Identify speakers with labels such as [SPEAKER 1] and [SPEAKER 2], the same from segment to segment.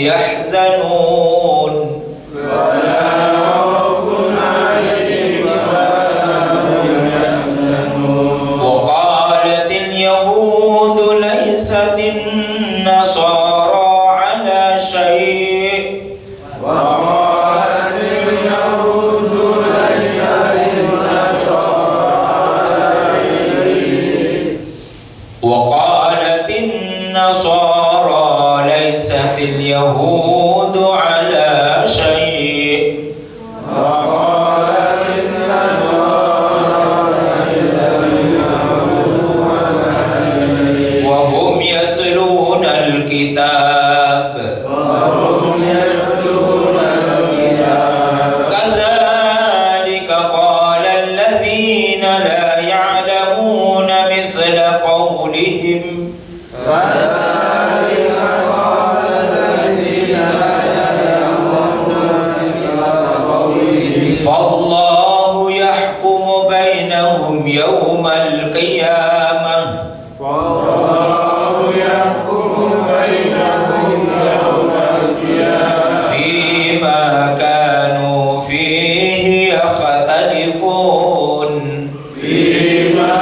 [SPEAKER 1] يحزنون
[SPEAKER 2] ولا خوف عليهم ولا هم يحزنون
[SPEAKER 1] وقالت اليهود ليست النصارى على شيء
[SPEAKER 2] وقالت اليهود ليست النصارى على شيء
[SPEAKER 1] وقالت النصارى ليست اليهود على شيء
[SPEAKER 2] وقالت النصارى ليست اليهود على شيء
[SPEAKER 1] وهم يتلون الكتاب
[SPEAKER 2] وهم يتلون الكتاب
[SPEAKER 1] كذلك قال الذين لا يعلمون مثل قولهم
[SPEAKER 2] كذلك قال الذين لا يعلمون مثل قولهم
[SPEAKER 1] فالله يحكم بينهم يوم القيامة
[SPEAKER 2] والله يحكم بينهم يوم القيامة
[SPEAKER 1] فيما كانوا فيه يختلفون
[SPEAKER 2] فيما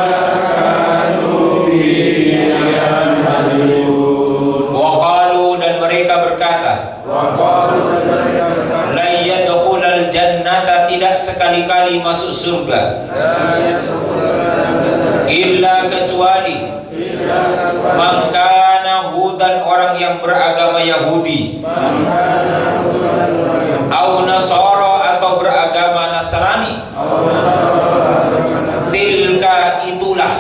[SPEAKER 2] كانوا فيه يعملون
[SPEAKER 1] وقالوا dan mereka berkata
[SPEAKER 2] وقالوا mereka berkata
[SPEAKER 1] la yadkhulul jannata tidak sekali-kali masuk surga
[SPEAKER 2] la yadkhulul jannata
[SPEAKER 1] illa kecuali
[SPEAKER 2] illa
[SPEAKER 1] man kana hudan orang yang beragama Yahudi
[SPEAKER 2] man kana hudan
[SPEAKER 1] au nasara atau beragama Nasrani tilka itulah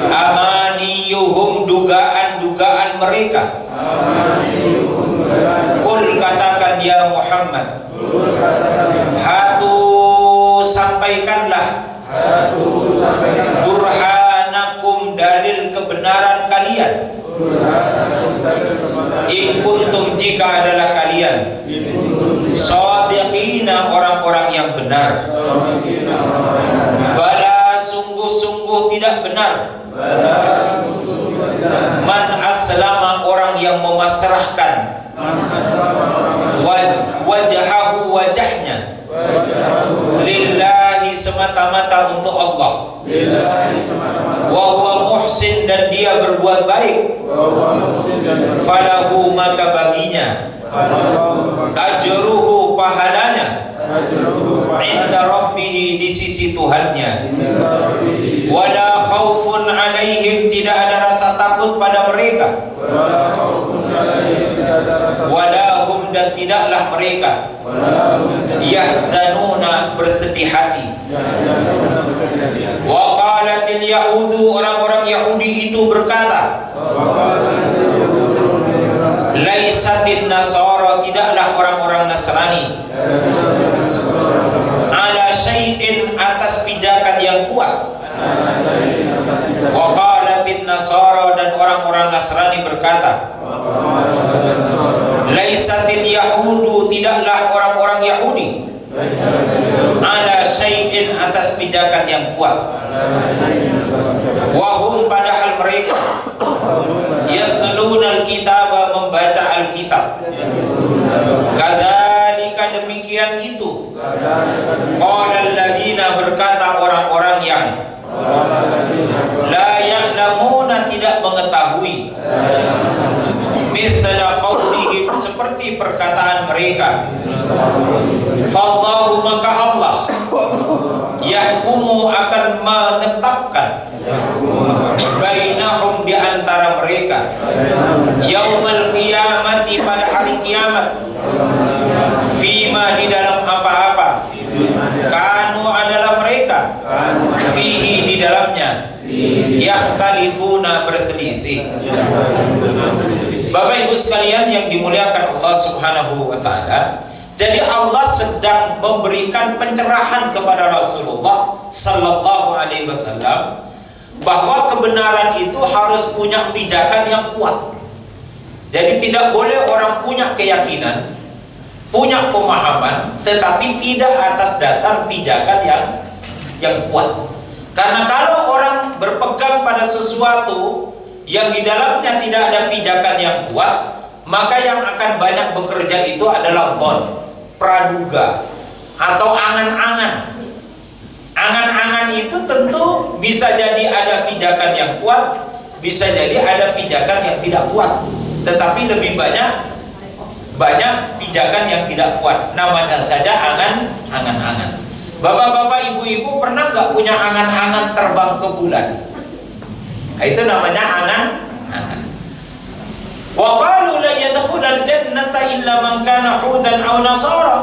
[SPEAKER 1] amaniyuhum dugaan-dugaan mereka. Kul katakan ya Muhammad, hatu sampaikanlah burhanakum dalil kebenaran kalian. In kuntum jika adalah kalian shadiqina orang-orang yang benar. Bala sungguh-sungguh tidak benar. Man aslama orang yang memasrahkan wajahahu wajahnya lillahi semata-mata untuk Allah. Wa huwa muhsin dan dia berbuat baik. Falahu maka baginya ajruhu pahalanya inda rabbih di sisi Tuhannya. Wala khaufun alaihim tidak ada rasa takut pada mereka. Wala hum dan tidaklah mereka yahzanuna bersedih hati. Wa qalatil yahudu orang-orang Yahudi itu berkata laisatin nasara tidaklah orang-orang Nasrani ala syai'in atas pijakan yang kuat. Wa qalatin nasara dan orang-orang Nasrani berkata laisatil yahudu tidaklah orang-orang Yahudi ala syai'in atas pijakan yang kuat. Wahum padahal mereka yaslunal kitaba membaca Alkitab. Kadzalika demikian itu qala alladziina berkata orang-orang yang la ya'lamuna tidak mengetahui mithla qaulihim seperti perkataan mereka. Fallahu maka Allah yahkumu akan menetapkan bainahum di antara mereka yaumal qiyamati pada hari kiamat fima di dalam apa-apa kanu adalah mereka fihi di dalamnya yakhtalifuna berselisih. Bapak Ibu sekalian yang dimuliakan Allah Subhanahu wa taala, jadi Allah sedang memberikan pencerahan kepada Rasulullah sallallahu alaihi wasallam bahwa kebenaran itu harus punya pijakan yang kuat. Jadi tidak boleh orang punya keyakinan, punya pemahaman, tetapi tidak atas dasar pijakan yang kuat. Karena kalau orang berpegang pada sesuatu yang di dalamnya tidak ada pijakan yang kuat, maka yang akan banyak bekerja itu adalah dhon, praduga, atau angan-angan. Angan-angan itu tentu bisa jadi ada pijakan yang kuat, bisa jadi ada pijakan yang tidak kuat, tetapi lebih banyak pijakan yang tidak kuat. Namanya saja angan-angan. Bapak-bapak, ibu-ibu pernah nggak punya angan-angan terbang ke bulan? Nah, itu namanya angan-angan. Wa qalu la yadkhulul jannata illa man kana hudan aw nasara.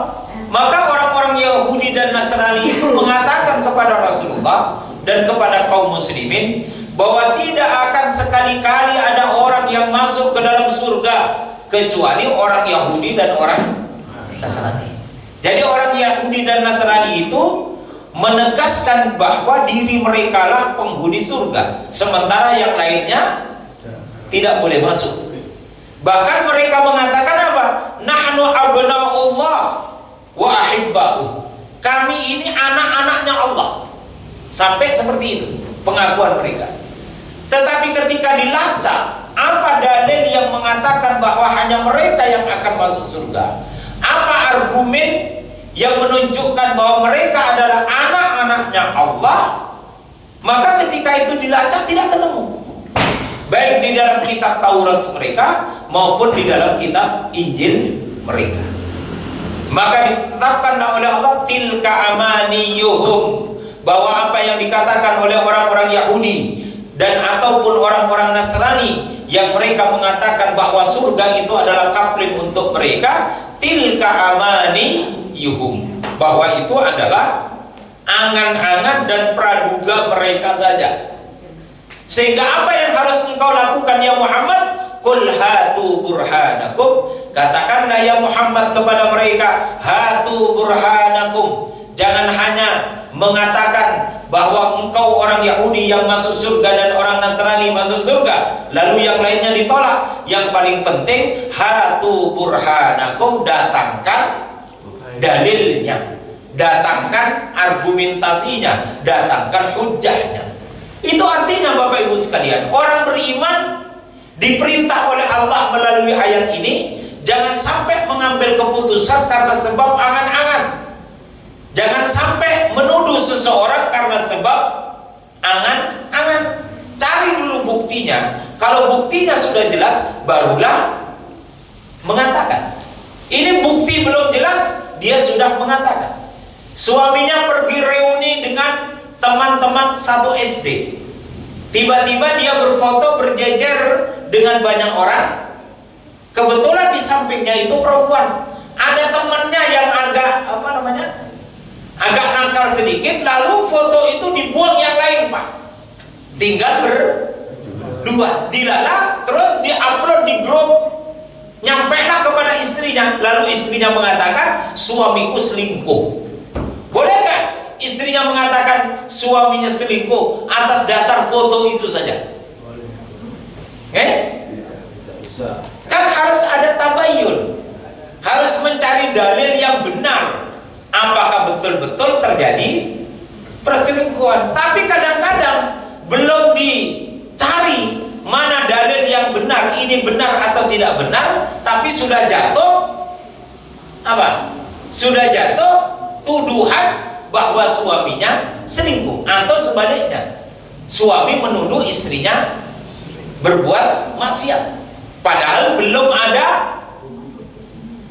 [SPEAKER 1] Maka orang-orang Yahudi dan Nasrani itu mengatakan kepada Rasulullah dan kepada kaum muslimin bahwa tidak akan sekali-kali ada orang yang masuk ke dalam surga kecuali orang Yahudi dan orang Nasrani. Jadi orang Yahudi dan Nasrani itu menegaskan bahwa diri mereka lah penghuni surga, sementara yang lainnya tidak boleh masuk. Bahkan mereka mengatakan apa? Nahnu abna'ullah wa ahibba'u. Kami ini anak-anaknya Allah. Sampai seperti itu pengakuan mereka. Tetapi ketika dilacak, apa dalil yang mengatakan bahwa hanya mereka yang akan masuk surga? Apa argumen yang menunjukkan bahwa mereka adalah anak-anaknya Allah? Maka ketika itu dilacak tidak ketemu, baik di dalam kitab Taurat mereka maupun di dalam kitab Injil mereka. Maka ditetapkanlah oleh Allah tilka amaniyuhum, bahwa apa yang dikatakan oleh orang-orang Yahudi dan ataupun orang-orang Nasrani yang mereka mengatakan bahwa surga itu adalah kapling untuk mereka, tilka amaniyuhum, bahwa itu adalah angan-angan dan praduga mereka saja. Sehingga apa yang harus engkau lakukan ya Muhammad? Qul hatu burhanakum, katakanlah ya Muhammad kepada mereka, hatu burhanakum. Jangan hanya mengatakan bahwa engkau orang Yahudi yang masuk surga dan orang Nasrani masuk surga, lalu yang lainnya ditolak. Yang paling penting, hatu burhanakum, datangkan dalilnya, datangkan argumentasinya, datangkan hujahnya. Itu artinya Bapak Ibu sekalian, orang beriman diperintah oleh Allah melalui ayat ini, jangan sampai mengambil keputusan karena sebab angan-angan. Jangan sampai menuduh seseorang karena sebab angan-angan. Cari dulu buktinya. Kalau buktinya sudah jelas, barulah mengatakan. Ini bukti belum jelas, dia sudah mengatakan. Suaminya pergi reuni dengan teman-teman satu SD. Tiba-tiba dia berfoto berjejer dengan banyak orang. Kebetulan di sampingnya itu perempuan. Ada temannya yang agak agak nakal sedikit, lalu foto itu dibuang yang lain, Pak. Tinggal berdua, dilalah, terus diupload di grup. Nyampailah kepada istrinya, lalu istrinya mengatakan suamiku selingkuh. Boleh nggak istrinya mengatakan suaminya selingkuh atas dasar foto itu saja? Kan harus ada tabayun, harus mencari dalil yang benar. Apakah betul-betul terjadi perselingkuhan? Tapi kadang-kadang belum dicari mana dalil yang benar, ini benar atau tidak benar, tapi sudah jatuh apa? Sudah jatuh tuduhan bahwa suaminya selingkuh, atau sebaliknya, suami menuduh istrinya berbuat maksiat, padahal belum ada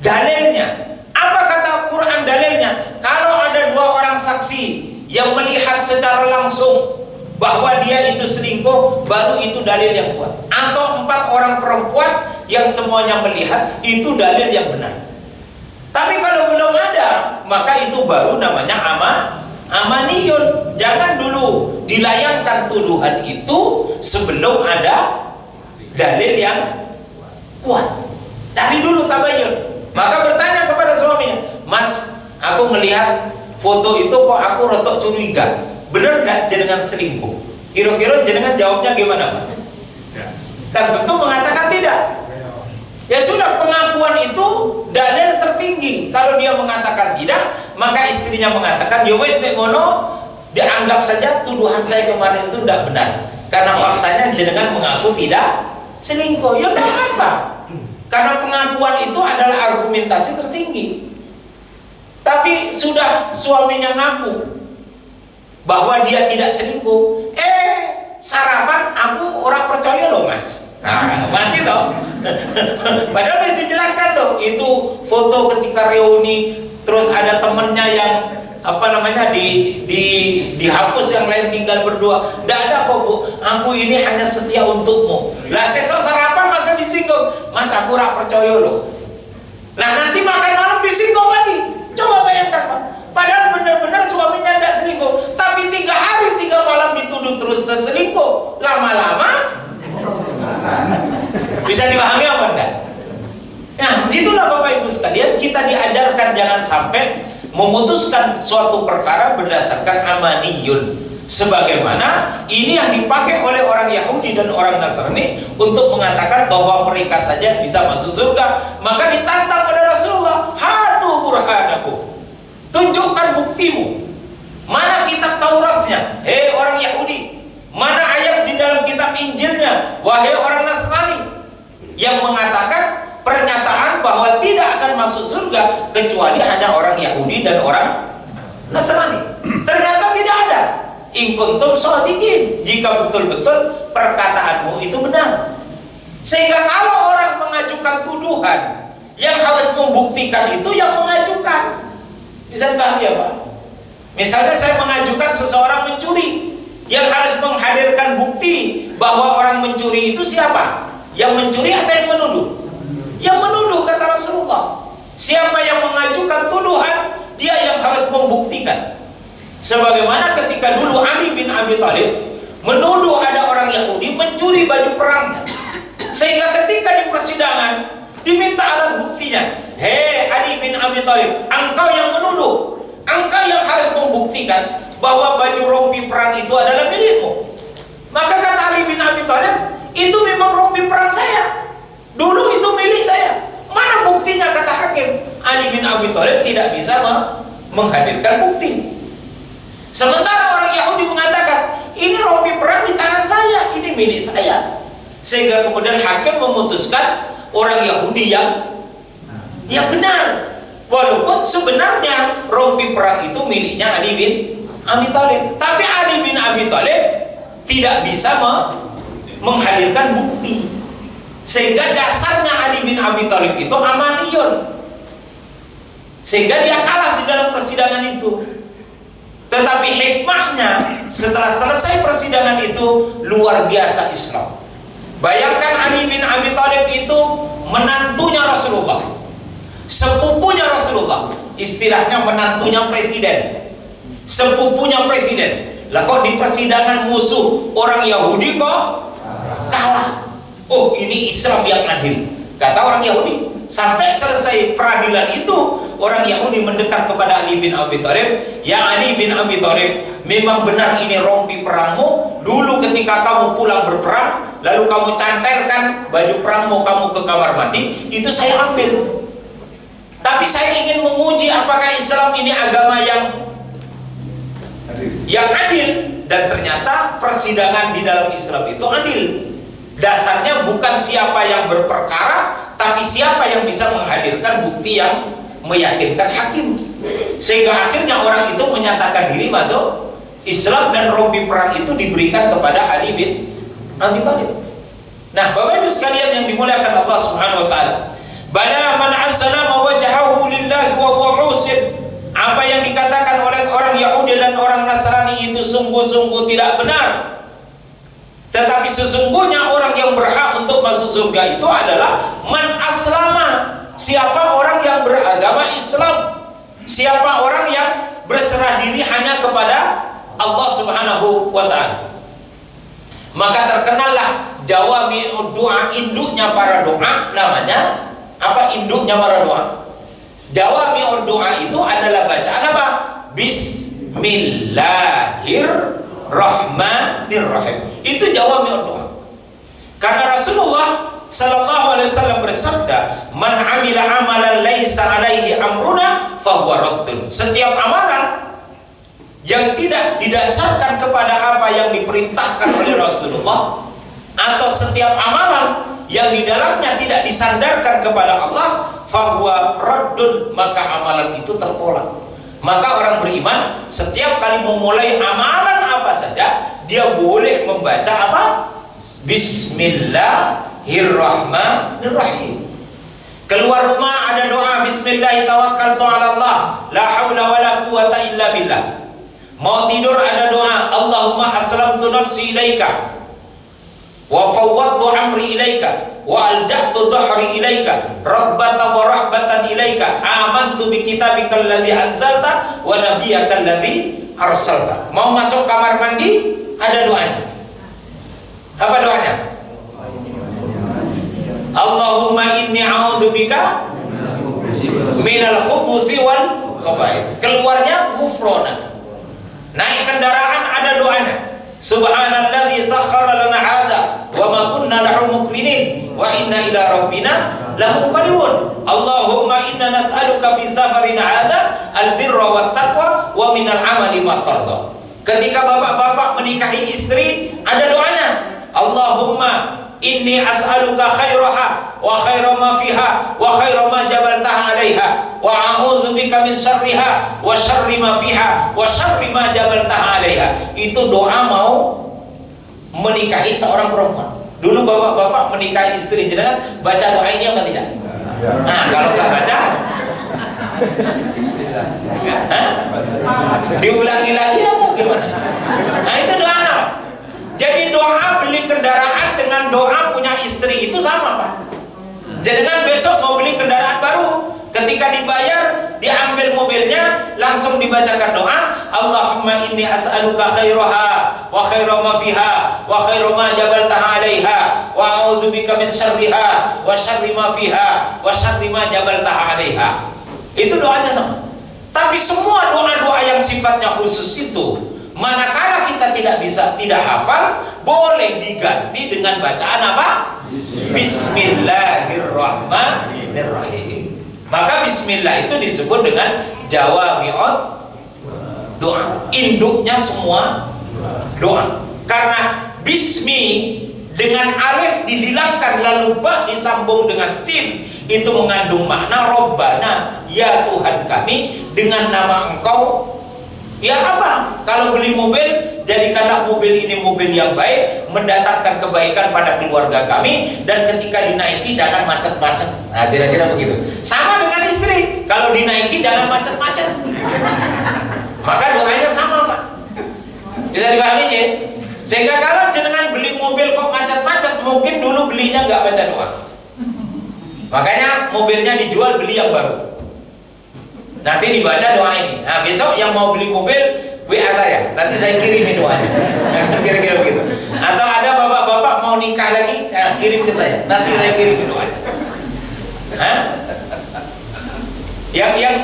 [SPEAKER 1] dalilnya. Apa kata Quran dalilnya? Kalau ada dua orang saksi yang melihat secara langsung bahwa dia itu selingkuh, baru itu dalil yang kuat. Atau 4 orang perempuan yang semuanya melihat, itu dalil yang benar. Tapi kalau belum ada, maka itu baru namanya amaniyun. Jangan dulu dilayangkan tuduhan itu sebelum ada dalil yang kuat. Cari dulu tabayun. Maka bertanya kepada suaminya, Mas, aku melihat foto itu kok aku rotok curiga, bener enggak jenengan selingkuh? Kira-kira jenengan jawabnya gimana, Pak? Kan tentu mengatakan tidak. Ya sudah, pengakuan itu dalil tertinggi. Kalau dia mengatakan tidak, maka istrinya mengatakan, ya wes nek ngono, dianggap saja tuduhan saya kemarin itu tidak benar, karena faktanya jenengan mengaku tidak selingkuh. Ya enggak apa. Karena pengakuan itu adalah argumentasi tertinggi. Tapi sudah suaminya ngaku bahwa dia tidak selingkuh, sarapan aku orang percaya loh mas. Nah, masih toh. Padahal harus dijelaskan dong. Itu foto ketika reuni, terus ada temennya yang dihapus, yang lain tinggal berdua. Tidak ada kok bu, aku ini hanya setia untukmu. Lah sesok sarapan masa disinggung, mas aku rak percaya loh. Nah nanti makan malam disinggung lagi. Coba bayangkan pak. Padahal benar-benar suaminya tidak selingkuh, tapi 3 hari 3 malam dituduh terus selingkuh. Lama-lama bisa dipahami apa enggak? Nah begitulah Bapak Ibu sekalian, kita diajarkan jangan sampai memutuskan suatu perkara berdasarkan amaniyun, sebagaimana ini yang dipakai oleh orang Yahudi dan orang Nasrani untuk mengatakan bahwa mereka saja bisa masuk surga. Maka ditantang oleh Rasulullah, hatu burhanakum, tunjukkan buktimu. Mana kitab Tauratnya, hei orang Yahudi? Mana ayat di dalam kitab Injilnya, wahai orang Nasrani, yang mengatakan pernyataan bahwa tidak akan masuk surga kecuali hanya orang Yahudi dan orang Nasrani? Ternyata tidak ada. In kuntum shadiqin, jika betul-betul perkataanmu itu benar. Sehingga kalau orang mengajukan tuduhan, yang harus membuktikan itu yang mengajukan. Bisa dipahami ya Pak? Misalnya saya mengajukan seseorang mencuri, yang harus menghadirkan bukti bahwa orang mencuri itu siapa? Yang mencuri atau yang menuduh? Yang menuduh, kata Rasulullah. Siapa yang mengajukan tuduhan, dia yang harus membuktikan. Sebagaimana ketika dulu Ali bin Abi Thalib menuduh ada orang Yahudi mencuri baju perangnya, sehingga ketika di persidangan diminta alat buktinya. Hei Ali bin Abi Thalib, engkau yang menuduh, engkau yang harus membuktikan bahwa baju rompi perang itu adalah milikmu. Maka kata Ali bin Abi Thalib, itu memang rompi perang saya, dulu itu milik saya. Mana buktinya, kata hakim? Ali bin Abi Thalib tidak bisa menghadirkan bukti. Sementara orang Yahudi mengatakan, ini rompi perang di tangan saya, ini milik saya. Sehingga kemudian hakim memutuskan orang Yahudi yang benar, walaupun sebenarnya rompi perang itu miliknya Ali bin Abi Thalib. Tapi Ali bin Abi Thalib tidak bisa menghadirkan bukti, sehingga dasarnya Ali bin Abi Thalib itu amaniyun, sehingga dia kalah di dalam persidangan itu. Tetapi hikmahnya, setelah selesai persidangan itu luar biasa Islam. Bayangkan Ali bin Abi Thalib itu menantunya Rasulullah, sepupunya Rasulullah, istilahnya menantunya presiden, sepupunya presiden. Lah kok di persidangan musuh orang Yahudi kok kalah? Oh, ini Islam yang adil, kata orang Yahudi. Sampai selesai peradilan itu, orang Yahudi mendekat kepada Ali bin Abi Thalib. Ya Ali bin Abi Thalib, memang benar ini rompi perangmu. Dulu ketika kamu pulang berperang, lalu kamu cantelkan baju perangmu kamu ke kamar mandi, itu saya ambil. Tapi saya ingin menguji apakah Islam ini agama yang adil. Dan ternyata persidangan di dalam Islam itu adil. Dasarnya bukan siapa yang berperkara, tapi siapa yang bisa menghadirkan bukti yang meyakinkan hakim. Sehingga akhirnya orang itu menyatakan diri masuk Islam, dan rompi perang itu diberikan kepada Ali bin Abi Thalib. Nah, Bapak Ibu sekalian yang dimuliakan Allah Subhanahu wa taala, bala man aslama wajhahu lillahi wa huwa muhsin. Apa yang dikatakan oleh orang Yahudi dan orang Nasrani itu sungguh-sungguh tidak benar. Tetapi sesungguhnya orang yang berhak untuk masuk surga itu adalah man aslama, siapa orang yang beragama Islam, siapa orang yang berserah diri hanya kepada Allah Subhanahu wa taala. Maka terkenallah jawami'ud doa, induknya para doa. Namanya apa induknya para doa? Jawami'ud doa itu adalah bacaan apa? Bismillahirrahmanirrahim. Itu jawami'ud doa. Karena Rasulullah sallallahu alaihi wasallam bersabda, "Man 'amila 'amalan laisa 'alaihi amruna fahuwa raddun." Setiap amalan yang tidak didasarkan kepada apa yang diperintahkan oleh Rasulullah, atau setiap amalan yang di dalamnya tidak disandarkan kepada Allah, fahuwa raddun, maka amalan itu tertolak. Maka orang beriman setiap kali memulai amalan apa saja, dia boleh membaca apa? Bismillahirrahmanirrahim. Keluar rumah ada doa Bismillahirrahmanirrahim, la haula wala quwata illa billah. Mau tidur ada doa Allahumma aslamtu nafsi ilaika wa fawwadtu amri ilaika wa alja'tu dhahri ilaika rabbatan wa rahbatan ilaika amantu bi kitabikal ladzi anzalta wa nabiyyakal ladzi arsalta. Mau masuk kamar mandi ada doanya. Apa doanya? Allahumma inni a'udzubika minal khubuthi wal khaba'ith. Keluarnya ghufranak. Naik kendaraan ada doanya. Subhanalladzi sakhkhara lana hadza wa ma kunna lahu muqrinin wa inna ila rabbina lamunqalibun. Allahumma inna nas'aluka fi safarina hadza albirra wat taqwa wa minal amali ma tarda. Ketika bapak-bapak menikahi istri ada doanya. Allahumma inni as'aluka khairaha wa khaira ma fiha wa khaira ma jabaltaha 'alaiha wa a'udzubika min syarriha wa syarri ma fiha wa syarri ma jabaltaha 'alaiha. Itu doa mau menikahi seorang perempuan. Dulu bapak-bapak menikahi istri jenengan baca doa ini apa tidak? Nah, kalau nggak baca diulangi lagi atau gimana? Nah, itu doa apa? Jadi doa beli kendaraan dengan doa punya istri itu sama, Pak. Jangan besok mau beli kendaraan baru, ketika dibayar diambil mobilnya langsung dibacakan doa Allahumma inni as'aluka khairaha wa khaira ma fiha wa khaira ma jabaltaha 'alaiha wa a'udzubika min syarriha wa syarri ma fiha wa syarri ma jabaltaha 'alaiha. Itu doanya sama. Tapi semua doa-doa yang sifatnya khusus itu manakala kita tidak hafal, boleh diganti dengan bacaan apa? Bismillahirrahmanirrahim. Maka bismillah itu disebut dengan jawami'ud doa, induknya semua doa. Karena bismi dengan alif dihilangkan lalu ba disambung dengan sin, itu mengandung makna Rabbana, ya Tuhan kami, dengan nama Engkau. Ya apa? Kalau beli mobil, jadikanlah mobil ini mobil yang baik, mendatangkan kebaikan pada keluarga kami, dan ketika dinaiki jangan macet-macet. Nah, kira-kira begitu. Sama dengan istri, kalau dinaiki jangan macet-macet. Maka doanya sama, Pak. Bisa dipahami ya? Sehingga kalau jenengan beli mobil kok macet-macet, mungkin dulu belinya nggak baca doa. Makanya mobilnya dijual, beli yang baru. Nanti dibaca doa ini. Nah, besok yang mau beli mobil WA saya, nanti saya kirimi doanya. Kira-kira begitu. Atau ada bapak-bapak mau nikah lagi, nah, kirim ke saya, nanti saya kirimi doanya. Hah?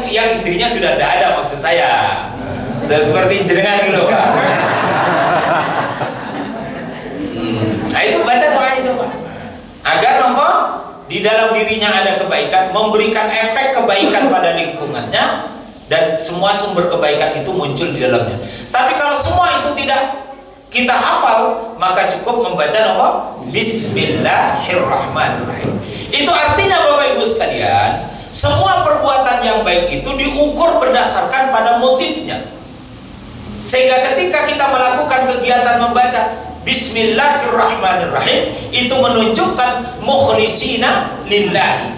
[SPEAKER 1] Yang istrinya sudah tidak ada, maksud saya. Seperti jenengan gitu, Pak. Nah, itu baca doa itu, Pak. Agar nopo di dalam dirinya ada kebaikan, memberikan efek kebaikan pada lingkungannya, dan semua sumber kebaikan itu muncul di dalamnya. Tapi kalau semua itu tidak kita hafal, maka cukup membaca apa? Bismillahirrahmanirrahim. Itu artinya Bapak Ibu sekalian, semua perbuatan yang baik itu diukur berdasarkan pada motifnya. Sehingga ketika kita melakukan kegiatan membaca Bismillahirrahmanirrahim, itu menunjukkan mukhlisina lillahi.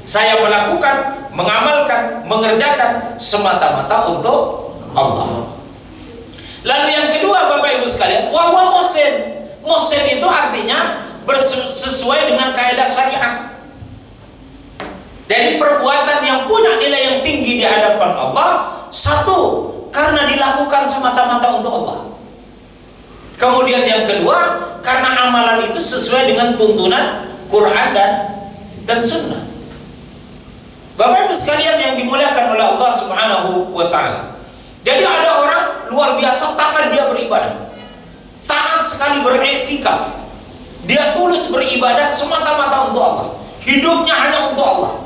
[SPEAKER 1] Saya melakukan, mengamalkan, mengerjakan semata-mata untuk Allah. Lalu yang kedua Bapak Ibu sekalian, wa huwa muhsin. Muhsin itu artinya sesuai dengan kaidah syariat. Jadi perbuatan yang punya nilai yang tinggi di hadapan Allah, satu, karena dilakukan semata-mata untuk Allah. Kemudian yang kedua, karena amalan itu sesuai dengan tuntunan Quran dan Sunnah. Bapak Ibu sekalian yang dimuliakan oleh Allah Subhanahu wa Ta'ala. Jadi ada orang luar biasa taat dia beribadah, taat sekali beriktikaf, dia tulus beribadah semata-mata untuk Allah, hidupnya hanya untuk Allah,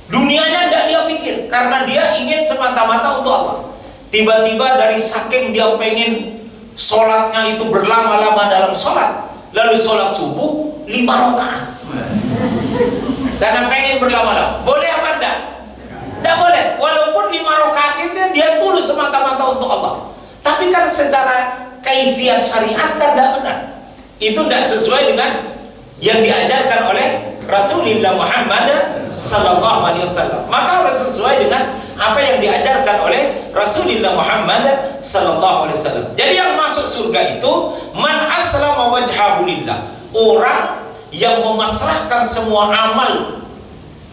[SPEAKER 1] dunianya tidak dia pikir, karena dia ingin semata-mata untuk Allah. Tiba-tiba dari saking dia pengen sholatnya itu berlama-lama dalam sholat, lalu sholat subuh 5 rakaat karena pengen berlama-lama. Boleh apa enggak? Enggak boleh. Walaupun 5 rakaat itu dia tulus semata-mata untuk Allah, tapi kan secara kaifiat syariat kan enggak benar. Itu enggak sesuai dengan yang diajarkan oleh Rasulullah Muhammad sallallahu alaihi wasallam. Maka harus sesuai dengan apa yang diajarkan oleh Rasulullah Muhammad sallallahu alaihi wasallam. Jadi yang masuk surga itu man aslama wajhahu lillah, orang yang memasrahkan semua amal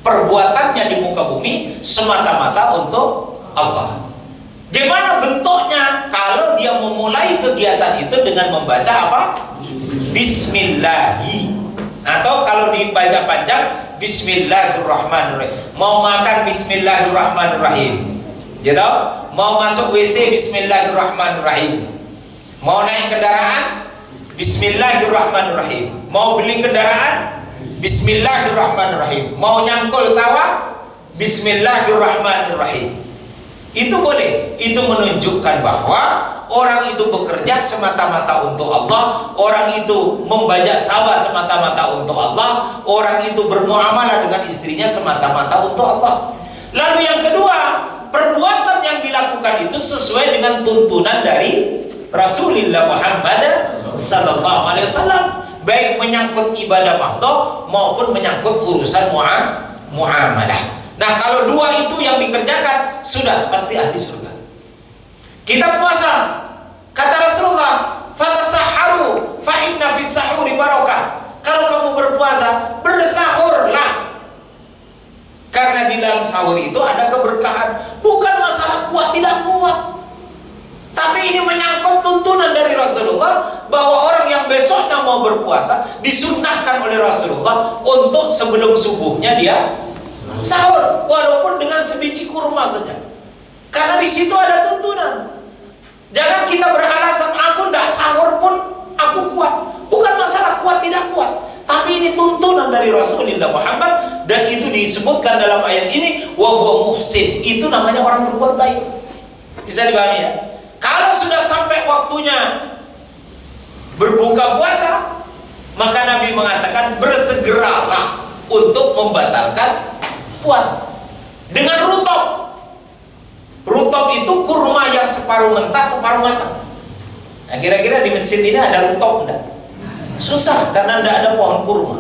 [SPEAKER 1] perbuatannya di muka bumi semata-mata untuk Allah. Gimana bentuknya? Kalau dia memulai kegiatan itu dengan membaca apa? Bismillahi, atau kalau dibaca panjang Bismillahirrahmanirrahim. Mau makan Bismillahirrahmanirrahim, gitu? Mau masuk WC Bismillahirrahmanirrahim. Mau naik kendaraan Bismillahirrahmanirrahim. Mau beli kendaraan Bismillahirrahmanirrahim. Mau nyangkul sawah Bismillahirrahmanirrahim. Itu boleh. Itu menunjukkan bahwa orang itu bekerja semata-mata untuk Allah, orang itu membajak sawah semata-mata untuk Allah, orang itu bermuamalah dengan istrinya semata-mata untuk Allah. Lalu yang kedua, perbuatan yang dilakukan itu sesuai dengan tuntunan dari Rasulullah Muhammad sallallahu alaihi wasallam, baik menyangkut ibadah mahdoh maupun menyangkut urusan muamalah. Nah, kalau dua itu yang dikerjakan, sudah pasti ahli surga. Kita puasa, kata Rasulullah, fatasahharu fa inna fis sahuri barakah. Kalau kamu berpuasa, bersahurlah, karena di dalam sahur itu ada keberkahan. Bukan masalah kuat tidak kuat, tapi ini menyangkut tuntunan dari Rasulullah bahwa orang yang besoknya mau berpuasa disunnahkan oleh Rasulullah untuk sebelum subuhnya dia sahur, walaupun dengan sebiji kurma saja, karena di situ ada tuntunan. Jangan kita beralasan aku tidak sahur pun aku kuat. Bukan masalah kuat tidak kuat, tapi ini tuntunan dari Rasulullah Muhammad, dan itu disebutkan dalam ayat ini wa huwa muhsin. Itu namanya orang berbuat baik. Bisa dipahami ya? Kalau sudah sampai waktunya berbuka puasa, maka Nabi mengatakan bersegeralah untuk membatalkan puasa dengan rutop. Rutop itu kurma yang separuh mentah separuh matang. Nah, kira-kira di masjid ini ada rutop enggak? Susah, karena enggak ada pohon kurma.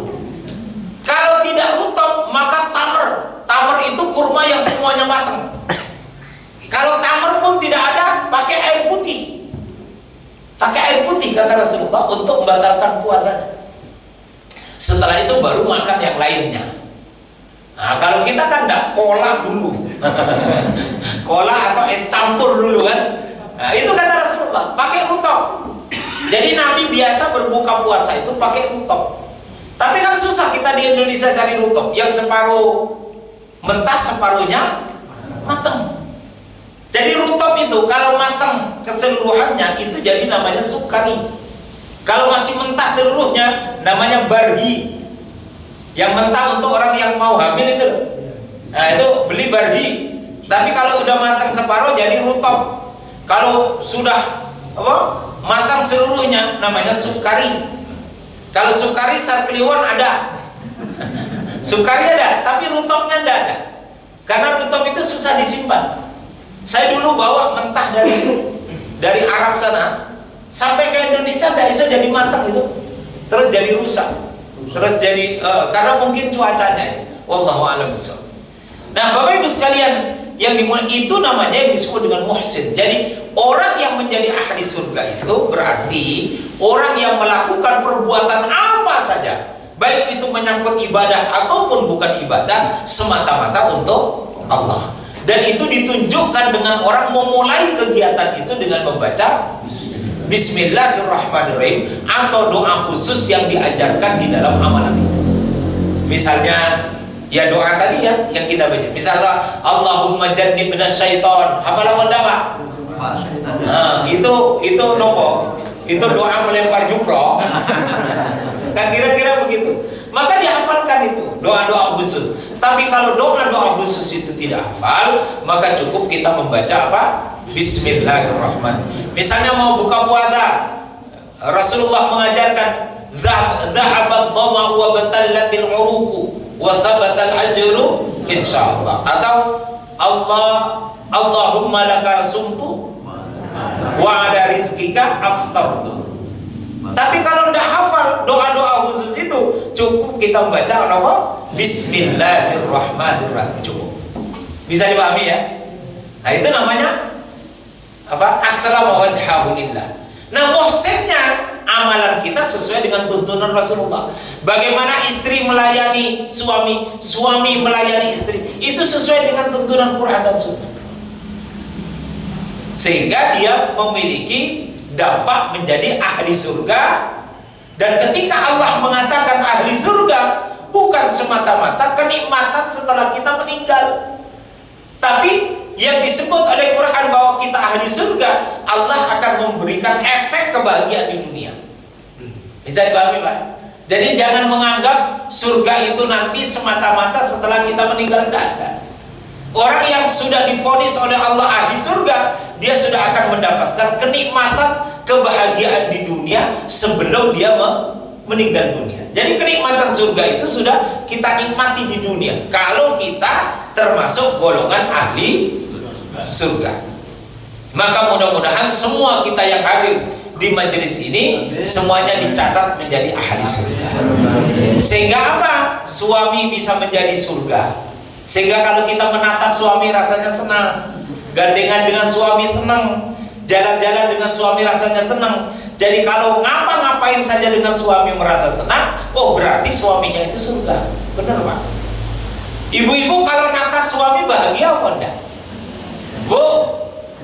[SPEAKER 1] Kalau tidak rutop, maka tamer. Tamer itu kurma yang semuanya matang. Kalau tamer pun tidak ada, pakai air putih. Pakai air putih kata Rasulullah untuk membatalkan puasanya. Setelah itu baru makan yang lainnya. Nah, kalau kita kan enggak, kola dulu. Kola atau es campur dulu kan. Nah, itu kata Rasulullah, pakai rutop. Jadi Nabi biasa berbuka puasa itu pakai rutop. Tapi kan susah kita di Indonesia cari rutop yang separuh mentah separuhnya matang. Jadi rutop itu kalau matang keseluruhannya itu jadi namanya sukari. Kalau masih mentah seluruhnya namanya barhi. Yang mentah untuk orang yang mau hamil itu. Nah, itu beli barhi. Tapi kalau udah matang separuh jadi rutop. Kalau sudah matang seluruhnya namanya sukari. Kalau sukari sarkliwon ada. Sukari ada, tapi rutopnya enggak ada. Karena rutop itu susah disimpan. Saya dulu bawa mentah dari Arab sana sampai ke Indonesia tidak bisa jadi matang itu, terus jadi rusak, terus jadi karena mungkin cuacanya ya. Wallahu a'lam bishawab. Nah, Bapak Ibu sekalian yang dimulai itu namanya yang disebut dengan muhsin. Jadi orang yang menjadi ahli surga itu berarti orang yang melakukan perbuatan apa saja, baik itu menyangkut ibadah ataupun bukan ibadah, semata-mata untuk Allah. Dan itu ditunjukkan dengan orang memulai kegiatan itu dengan membaca Bismillahirrahmanirrahim atau doa khusus yang diajarkan di dalam amalan itu. Misalnya ya doa tadi ya yang kita baca. Misalnya Allahumma jannibna syaiton. Hafalan dawa. Nah, itu nopo. Itu doa melempar jumroh. Kan kira-kira begitu. Maka dihafalkan itu doa-doa khusus. Tapi kalau doa-doa khusus itu tidak hafal, maka cukup kita membaca apa? Bismillahirrahmanirrahim. Misalnya mau buka puasa, Rasulullah mengajarkan dhahabat dhama'u wa batallatil uruqu wa thabatal ajru insyaallah. Atau Allahumma laka sumtu wa ala rizkika aftartu. Tapi kalau tidak hafal doa-doa khusus itu, cukup kita membaca apa? Bismillahirrahmanirrahim, cukup. Bisa dipahami ya? Nah itu namanya apa? Assalamu wajhahu lillah. Nah muhsinnya amalan kita sesuai dengan tuntunan Rasulullah. Bagaimana istri melayani suami, suami melayani istri, itu sesuai dengan tuntunan Quran dan Sunnah. Sehingga dia memiliki dampak menjadi ahli surga. Dan ketika Allah mengatakan ahli surga, bukan semata-mata kenikmatan setelah kita meninggal, tapi yang disebut oleh Quran bahwa kita ahli surga, Allah akan memberikan efek kebahagiaan di dunia. Bisa dipahami Pak? Jadi jangan menganggap surga itu nanti semata-mata setelah kita meninggal. Tidak ada. Orang yang sudah divonis oleh Allah ahli surga, dia sudah akan mendapatkan kenikmatan kebahagiaan di dunia sebelum dia meninggal dunia. Jadi kenikmatan surga itu sudah kita nikmati di dunia kalau kita termasuk golongan ahli surga. Maka mudah-mudahan semua kita yang hadir di majelis ini semuanya dicatat menjadi ahli surga. Sehingga apa? Suami bisa menjadi surga. Sehingga kalau kita menatap suami rasanya senang, gandengan dengan suami senang, jalan-jalan dengan suami rasanya senang. Jadi kalau ngapa-ngapain saja dengan suami merasa senang, oh berarti suaminya itu surga. Benar Pak? Ibu-ibu kalau natap suami bahagia apa enggak? Bu,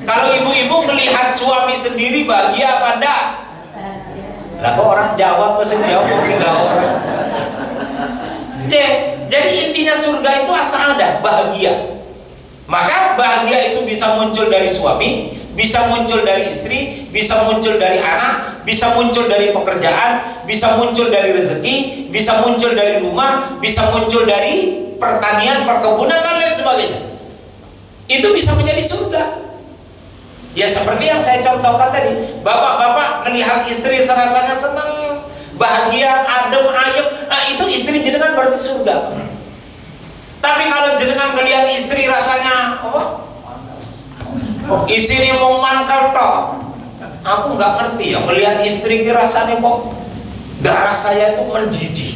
[SPEAKER 1] kalau ibu-ibu melihat suami sendiri bahagia apa enggak? Lah kok orang jawab pasti jawab 3 orang. Jadi intinya surga itu as-sa'adah, bahagia. Maka bahagia itu bisa muncul dari suami, bisa muncul dari istri, bisa muncul dari anak, bisa muncul dari pekerjaan, bisa muncul dari rezeki, bisa muncul dari rumah, bisa muncul dari pertanian, perkebunan dan lain sebagainya. Itu bisa menjadi surga. Ya seperti yang saya contohkan tadi, bapak-bapak melihat istri rasanya senang, bahagia, adem, ayem, nah itu istri jenengan berarti surga. Tapi kalau jenengan melihat istri rasanya apa? Istri mau mangkal toh, aku nggak ngerti ya melihat istri rasanya kok darah saya itu mendidih.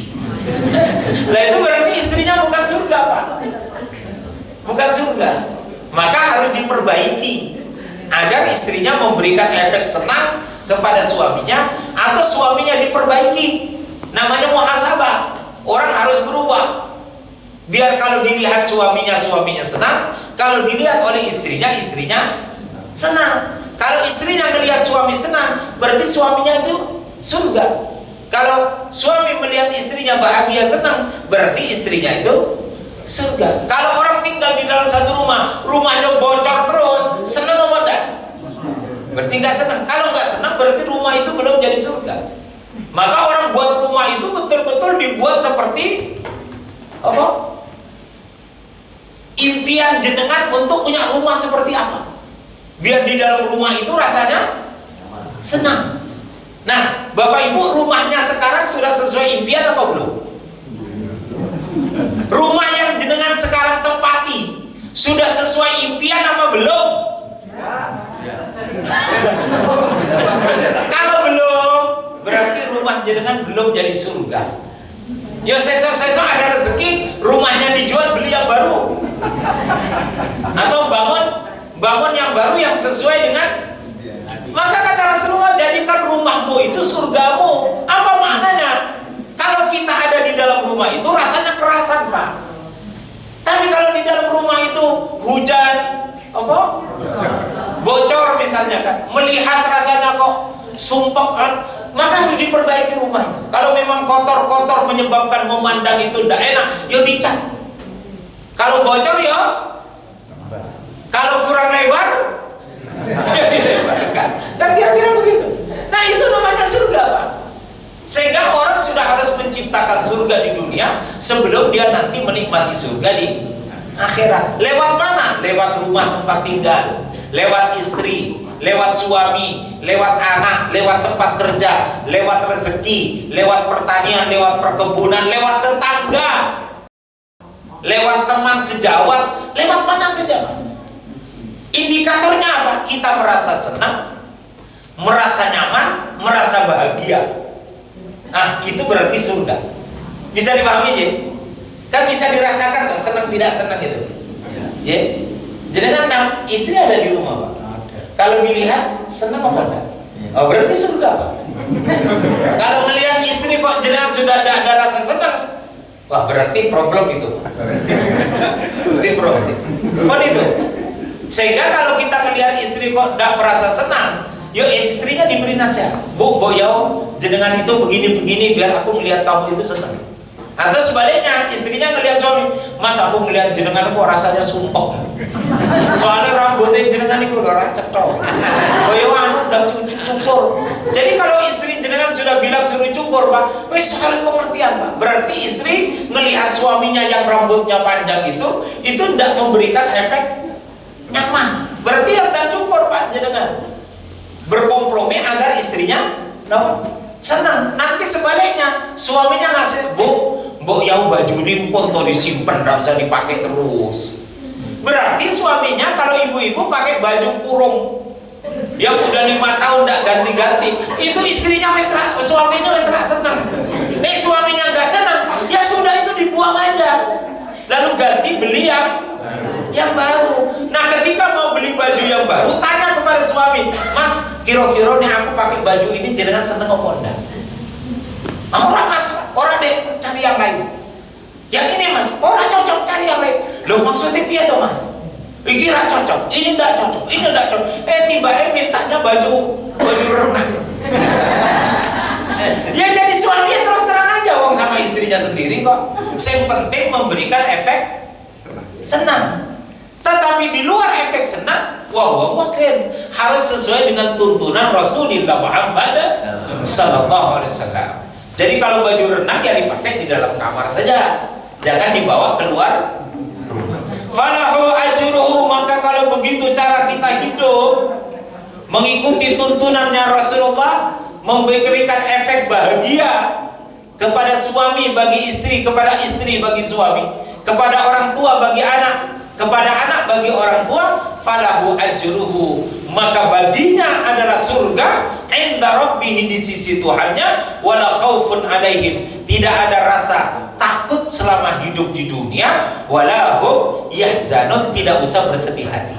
[SPEAKER 1] Nah itu berarti istrinya bukan surga Pak, bukan surga. Maka harus diperbaiki agar istrinya memberikan efek senang kepada suaminya, atau suaminya diperbaiki. Namanya muhasabah. Orang harus berubah. Biar kalau dilihat suaminya senang, kalau dilihat oleh istrinya senang. Kalau istrinya melihat suami senang, berarti suaminya itu surga. Kalau suami melihat istrinya bahagia senang, berarti istrinya itu surga. Kalau orang tinggal di dalam satu rumah, rumahnya bocor terus, senang apa enggak? Berarti nggak senang. Kalau nggak senang, berarti rumah itu belum jadi surga. Maka orang buat rumah itu betul-betul dibuat seperti apa? Impian jenengan untuk punya rumah seperti apa? Biar di dalam rumah itu rasanya senang. Nah, Bapak Ibu, rumahnya sekarang sudah sesuai impian apa belum? Rumah yang jenengan sekarang tempati sudah sesuai impian apa belum? Kalau belum, berarti rumah jenengan belum jadi surga. Ya sesok ada rezeki, rumahnya dijual, beli yang baru, atau bangun yang baru yang sesuai dengan. Maka kata Rasulullah, jadikan rumahmu itu surgamu. Apa maknanya? Kalau kita ada di dalam rumah itu rasanya kerasan Pak. Tapi kalau di dalam rumah itu hujan, apa? Bocor misalnya kan, melihat rasanya kok sumpek kan, maka harus diperbaiki rumah itu. Kalau memang kotor-kotor menyebabkan memandang itu tidak enak, ya dicat. Kalau bocor ya, kalau kurang lebar ya dilebarkan. Kan kira-kira begitu. Nah itu namanya surga Pak. Sehingga orang sudah harus menciptakan surga di dunia sebelum dia nanti menikmati surga di akhirat. Lewat mana? Lewat rumah tempat tinggal, lewat istri, lewat suami, lewat anak, lewat tempat kerja, lewat rezeki, lewat pertanian, lewat perkebunan, lewat tetangga, lewat teman sejawat, lewat mana saja. Indikatornya apa? Kita merasa senang, merasa nyaman, merasa bahagia. Nah, itu berarti surga. Bisa dipahami ya? Kan bisa dirasakan kok, senang tidak senang itu. Ya. Jadi kan istri ada di rumah, Pak. Kalau dilihat senang apa enggak? Oh, berarti surga, Pak. Kalau melihat istri kok jenengan sudah tidak ada rasa senang, wah berarti problem itu. Berarti problem. Itu. Sehingga kalau kita melihat istri kok tidak merasa senang, yuk istrinya diberi nasihat. Bu, jenengan itu begini-begini biar aku melihat kamu itu senang. Atau sebaliknya, istrinya ngelihat suami, Mas aku ngelihat jenengan kok rasanya sumpah. Soalnya rambutnya jenengan itu udah racet toh. Koyo anu udah cukur. Jadi kalau istri jenengan sudah bilang suruh cukur, Pak, wes harus pengertian, Pak. Berarti istri ngelihat suaminya yang rambutnya panjang itu tidak memberikan efek nyaman. Berarti yang tak cukur, Pak, jenengan berkompromi agar istrinya senang. Nanti sebaliknya suaminya ngasih, Bu, ya baju ini pun tuh disimpan, gak usah dipakai terus. Berarti suaminya kalau ibu-ibu pakai baju kurung yang udah 5 tahun gak ganti-ganti, itu istrinya suaminya senang. Nih suaminya gak senang, ya sudah itu dibuang aja, lalu ganti beli yang baru. Nah ketika mau beli baju yang baru, tanya kepada suami, Mas, kira-kira nih aku pakai baju ini jenengan seneng apa enggak? Orang Mas, orang deh cari yang lain. Yang ini Mas, orang cocok cari yang lain. Loh maksudnya dia tuh Mas? Kira cocok, ini enggak cocok, ini enggak cocok. Tiba-tiba mintanya baju renang. Ya jadi suaminya terus terang aja wong sama istrinya sendiri kok. Yang penting memberikan efek senang. Tetapi di luar efek senang, harus sesuai dengan tuntunan Rasulullah Muhammad sallallahu alaihi wasallam. Jadi kalau baju renang ya dipakai di dalam kamar saja, jangan dibawa keluar rumah. Falahu ajruhu, maka kalau begitu cara kita hidup mengikuti tuntunannya Rasulullah, memberikan efek bahagia kepada suami bagi istri, kepada istri bagi suami, kepada orang tua bagi anak, kepada anak bagi orang tua, falahu ajruhu, maka baginya adalah surga inda rabbih, di sisi Tuhannya, wala khaufun alaihim, tidak ada rasa takut selama hidup di dunia, wala hum yahzanun, tidak usah bersedih hati.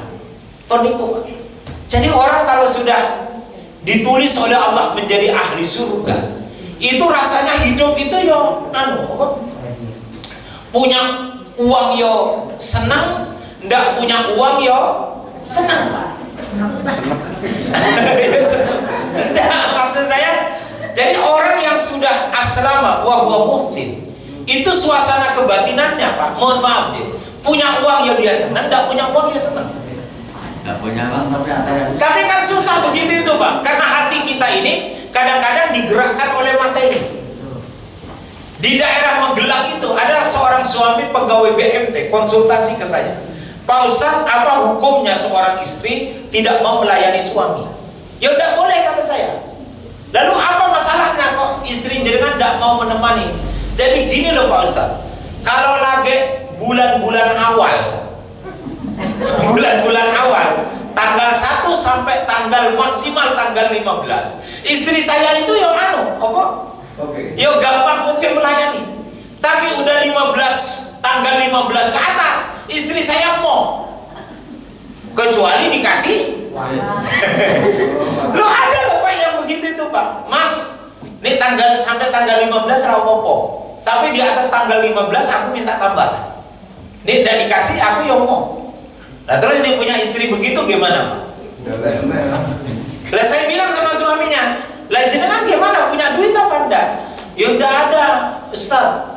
[SPEAKER 1] Jadi orang kalau sudah ditulis oleh Allah menjadi ahli surga, itu rasanya hidup itu yo punya uang yo senang, ndak punya uang yo senang, Pak. Ndak, maksud saya, jadi orang yang sudah aslama wa huwa muhsin, itu suasana kebatinannya, Pak, mohon maaf deh, punya uang ya dia senang, ndak punya uang ya senang.
[SPEAKER 2] Nggak punya uang
[SPEAKER 1] Tapi kan susah begitu itu, Pak, karena hati kita ini kadang-kadang digerakkan oleh materi. Di daerah Magelang itu ada seorang suami pegawai BMT konsultasi ke saya, Pak Ustadz, apa hukumnya seorang istri tidak mau melayani suami? Ya tidak boleh, kata saya. Lalu apa masalahnya kok istri jenengan tidak mau menemani? Jadi gini loh Pak Ustadz, kalau lagi bulan-bulan awal, tanggal 1 sampai tanggal maksimal tanggal 15, istri saya itu yang yo gampang mungkin melayani. Tapi udah 15, tanggal 15 ke atas, istri saya mau, kecuali dikasih. Lo ada loh Pak yang begitu itu Pak, Mas, ini sampai tanggal 15 rapopo, tapi di atas tanggal 15 aku minta tambahan. Ini udah dikasih, aku yang mau. Nah terus ini punya istri begitu gimana Pak? Lah saya bilang sama suaminya, lah jenengan gimana, punya duit apa enggak? Ya udah ada Ustaz,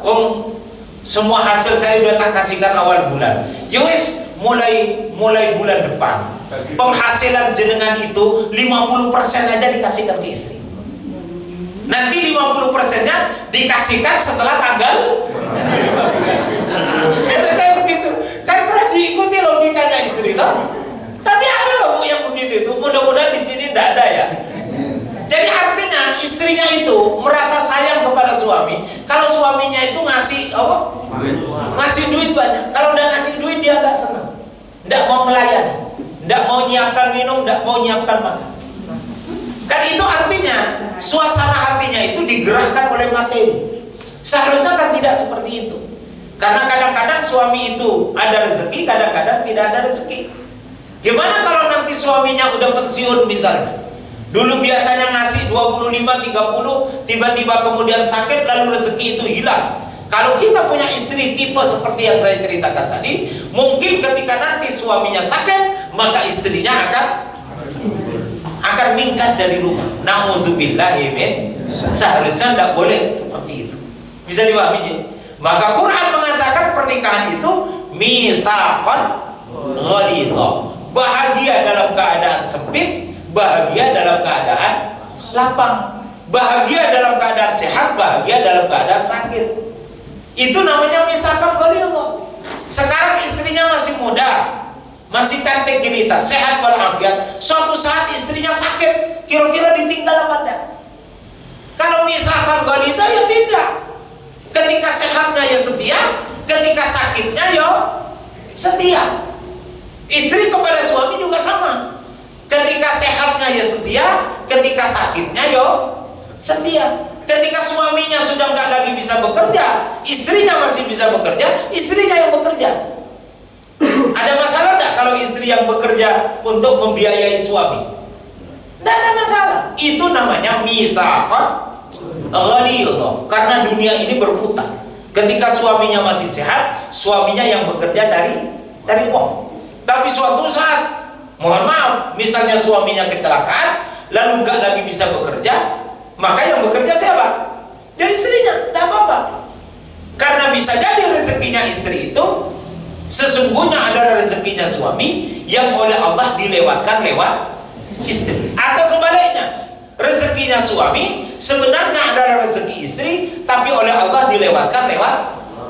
[SPEAKER 1] semua hasil saya udah tak kasihkan awal bulan. Ya wes, mulai bulan depan penghasilan jenengan itu 50% aja dikasihkan ke istri. Nanti 50%-nya dikasihkan setelah tanggal 15. Kata saya begitu. Kan pernah diikuti logikanya istri toh. Tapi ada loh Bu yang begitu itu. Mudah-mudahan di suaminya itu ngasih apa? Ngasih duit banyak. Kalau udah ngasih duit dia nggak senang, nggak mau melayani, nggak mau nyiapkan minum, nggak mau nyiapkan makan. Kan itu artinya suasana hatinya itu digerakkan oleh materi. Seharusnya kan tidak seperti itu. Karena kadang-kadang suami itu ada rezeki, kadang-kadang tidak ada rezeki. Gimana kalau nanti suaminya udah pensiun misalnya? Dulu biasanya ngasih 25-30, tiba-tiba kemudian sakit lalu rezeki itu hilang. Kalau kita punya istri tipe seperti yang saya ceritakan tadi, mungkin ketika nanti suaminya sakit, maka istrinya akan minggat dari rumah. Na'udzubillahi min. Seharusnya tidak boleh seperti itu. Bisa dipahami ya? Maka Quran mengatakan pernikahan itu mitsaqan ghalidha. Bahagia dalam keadaan sempit, bahagia dalam keadaan lapang, bahagia dalam keadaan sehat, bahagia dalam keadaan sakit. Itu namanya mitsaqan ghalidha. Sekarang istrinya masih muda, masih cantik jelita, sehat walafiat. Suatu saat istrinya sakit, kira-kira ditinggal apa enggak? Kalau mitsaqan ghalidha ya tidak. Ketika sehatnya ya setia, ketika sakitnya ya setia. Istri kepada suami juga sama. Ketika sehatnya ya setia, ketika sakitnya ya setia. Ketika suaminya sudah nggak lagi bisa bekerja, istrinya masih bisa bekerja, istrinya yang bekerja. Ada masalah nggak kalau istri yang bekerja untuk membiayai suami? Nggak ada masalah. Itu namanya mitsaqan ghalidha. Karena dunia ini berputar. Ketika suaminya masih sehat, suaminya yang bekerja cari uang. Tapi suatu saat, mohon maaf, misalnya suaminya kecelakaan, lalu nggak lagi bisa bekerja, maka yang bekerja siapa? Ya istrinya, tidak apa-apa. Karena bisa jadi rezekinya istri itu sesungguhnya adalah rezekinya suami yang oleh Allah dilewatkan lewat istri. Atau sebaliknya, rezekinya suami sebenarnya adalah rezeki istri, tapi oleh Allah dilewatkan lewat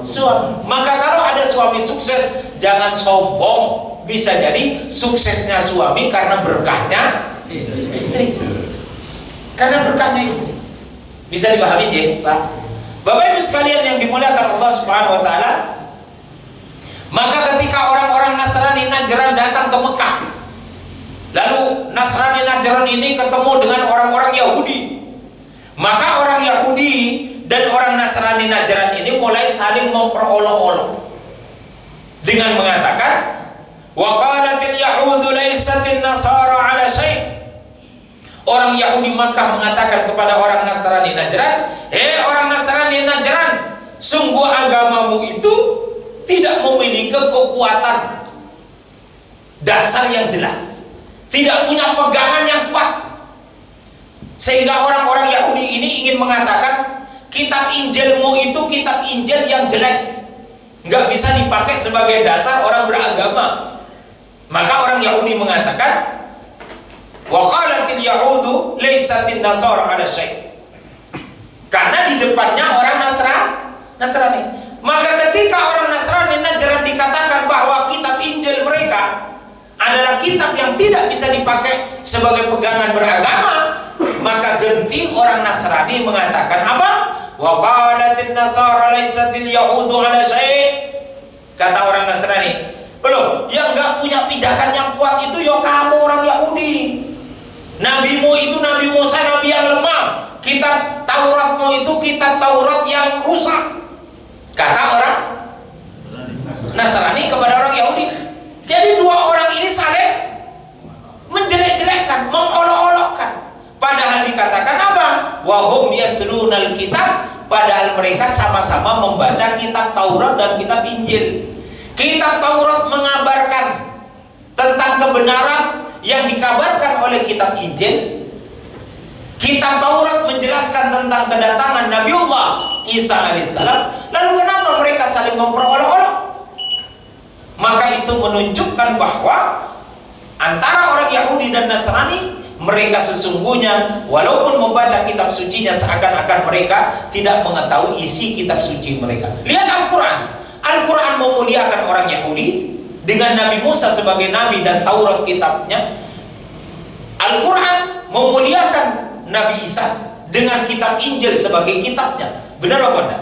[SPEAKER 1] suami. Maka kalau ada suami sukses, jangan sombong. Bisa jadi suksesnya suami karena berkahnya istri. Karena berkahnya istri. Bisa dipahami ya, Pak? Bapak Ibu sekalian yang dimuliakan Allah Subhanahu wa taala, maka ketika orang-orang Nasrani Najran datang ke Mekah, lalu Nasrani Najran ini ketemu dengan orang-orang Yahudi, maka orang Yahudi dan orang Nasrani Najran ini mulai saling memperolok-olok dengan mengatakan, wa qalatil yahudu laysatin nasara ala syai'. Orang Yahudi Makkah mengatakan kepada orang Nasrani Najran, hei orang Nasrani Najran, sungguh agamamu itu tidak memiliki kekuatan dasar yang jelas, tidak punya pegangan yang kuat, sehingga orang-orang Yahudi ini ingin mengatakan kitab Injilmu itu kitab Injil yang jelek, nggak bisa dipakai sebagai dasar orang beragama. Maka orang Yahudi mengatakan, wa qalatil yahudu laysatin nasara ala syai'. Karena di depannya orang Nasrani. Maka ketika orang Nasrani Najran dikatakan bahwa kitab Injil mereka adalah kitab yang tidak bisa dipakai sebagai pegangan beragama, maka genting orang Nasrani mengatakan apa? Wa qalatin nasara laysatil yahudu ala syai'. Kata orang Nasrani, belum, yang nggak punya pijakan yang kuat itu ya kamu orang Yahudi. Nabimu itu Nabi Musa, nabi yang lemah. Kitab Tauratmu itu kitab Taurat yang rusak. Kata orang Nasrani kepada orang Yahudi. Jadi dua orang ini saling menjelek-jelekkan, mengolok-olokkan. Padahal dikatakan apa? Wahum yaslunal kitab. Padahal mereka sama-sama membaca kitab Taurat dan kitab Injil. Kitab Taurat mengabarkan tentang kebenaran yang dikabarkan oleh kitab Injil. Kitab Taurat menjelaskan tentang kedatangan Nabiullah Isa alaihissalam. Lalu kenapa mereka saling memperolok-olok? Maka itu menunjukkan bahwa antara orang Yahudi dan Nasrani, mereka sesungguhnya walaupun membaca kitab sucinya seakan-akan mereka tidak mengetahui isi kitab suci mereka. Lihat Al-Quran. Al-Quran memuliakan orang Yahudi dengan Nabi Musa sebagai nabi dan Taurat kitabnya. Al-Quran memuliakan Nabi Isa dengan kitab Injil sebagai kitabnya. Benar apa enggak?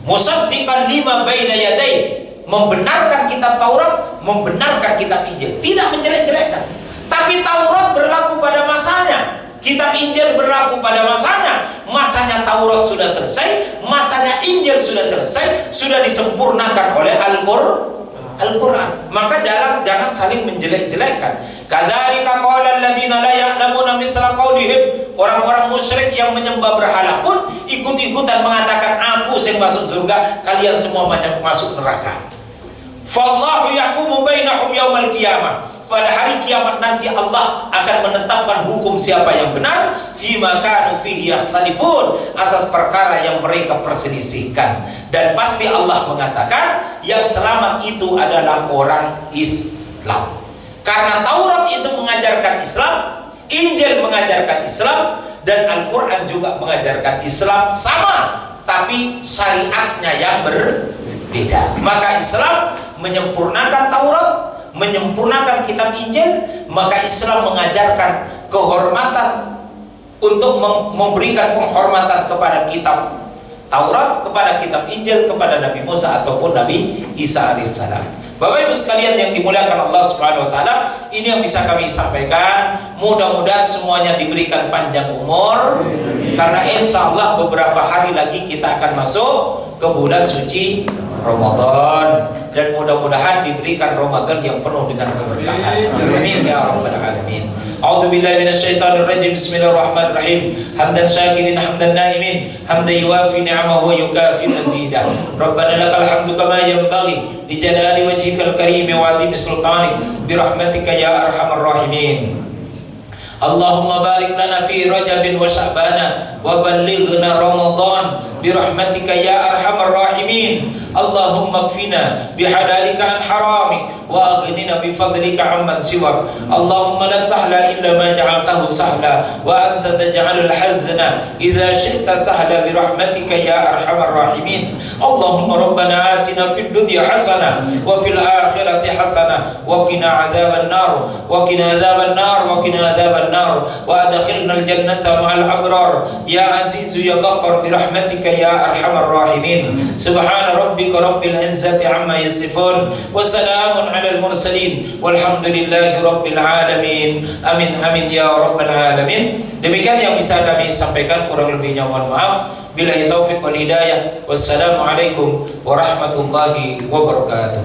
[SPEAKER 1] musaddiqan lima baina yadai, membenarkan kitab Taurat, membenarkan kitab Injil, tidak menjelek-jelekan. Tapi Taurat berlaku pada masanya, kitab Injil berlaku pada masanya. Masanya Taurat sudah selesai, masanya Injil sudah selesai, sudah disempurnakan oleh Al-Quran. Maka jangan saling menjelek-jelekan. Kadzalika qala alladziina la ya'lamuuna mithla qaulihim. Orang-orang musyrik yang menyembah berhala pun ikut-ikutan mengatakan, aku yang masuk surga, kalian semua masuk neraka. Fallahu yahkumu bainahum yaumal qiyamah. Pada hari kiamat nanti Allah akan menetapkan hukum siapa yang benar, fima kanu fihi yakhtalifun, atas perkara yang mereka perselisihkan. Dan pasti Allah mengatakan yang selamat itu adalah orang Islam. Karena Taurat itu mengajarkan Islam, Injil mengajarkan Islam, dan Al-Quran juga mengajarkan Islam sama, tapi syariatnya yang berbeda. Maka Islam menyempurnakan Taurat, menyempurnakan kitab Injil. Maka Islam mengajarkan kehormatan untuk memberikan penghormatan kepada kitab Taurat, kepada kitab Injil, kepada Nabi Musa ataupun Nabi Isa alaihissalam. Bapak Ibu sekalian yang dimuliakan Allah Subhanahu wa taala, ini yang bisa kami sampaikan. Mudah-mudahan semuanya diberikan panjang umur, karena insya Allah beberapa hari lagi kita akan masuk ke bulan suci Ramadan, dan mudah-mudahan diberikan Ramadan yang penuh dengan keberkahan. Amin ya rabbal alamin. A'udzu billahi minasyaitonir rajim. Bismillahirrahmanirrahim. Hamdan syakirin hamdan naimin, hamdan yuwafi ni'amahu wa yukafi mazidah. Rabbana lakal hamdu kama yanbaghi li jalali wajhikal karim wa 'azimi sultanik bi rahmatika ya arhamar rahimin. Allahumma barik lana fi Rajabin wa Sya'bana wa ballighna Ramadan bi rahmatika ya arhamar rahimin. Allahumma kfina bihalalika an haramik wa aghnina bi fadlika amman siwak. Allahumma la sahla illa ma ja'altahu sahla wa anta taj'alul hazna idza syi'ta sahla bi rahmatika ya arhamar rahimin. Allahumma rabbana atina fid dunya hasanah wa fil akhirati hasanah wa qina adzaban nar wa qina adzaban nar wa qina adzaban nar wa adkhilna al jannata ma'al abrar ya aziz ya ghaffar bi rahmatika ya arhamar rahimin. Subhana rabbika rabbil izzati amma yasifun wa salamun alal mursalin walhamdulillahi rabbil alamin. Amin amin ya rabbal alamin. Demikian yang bisa kami sampaikan, kurang lebihnya mohon maaf. Billahi taufiq wal hidayah. Wassalamualaikum warahmatullahi wabarakatuh.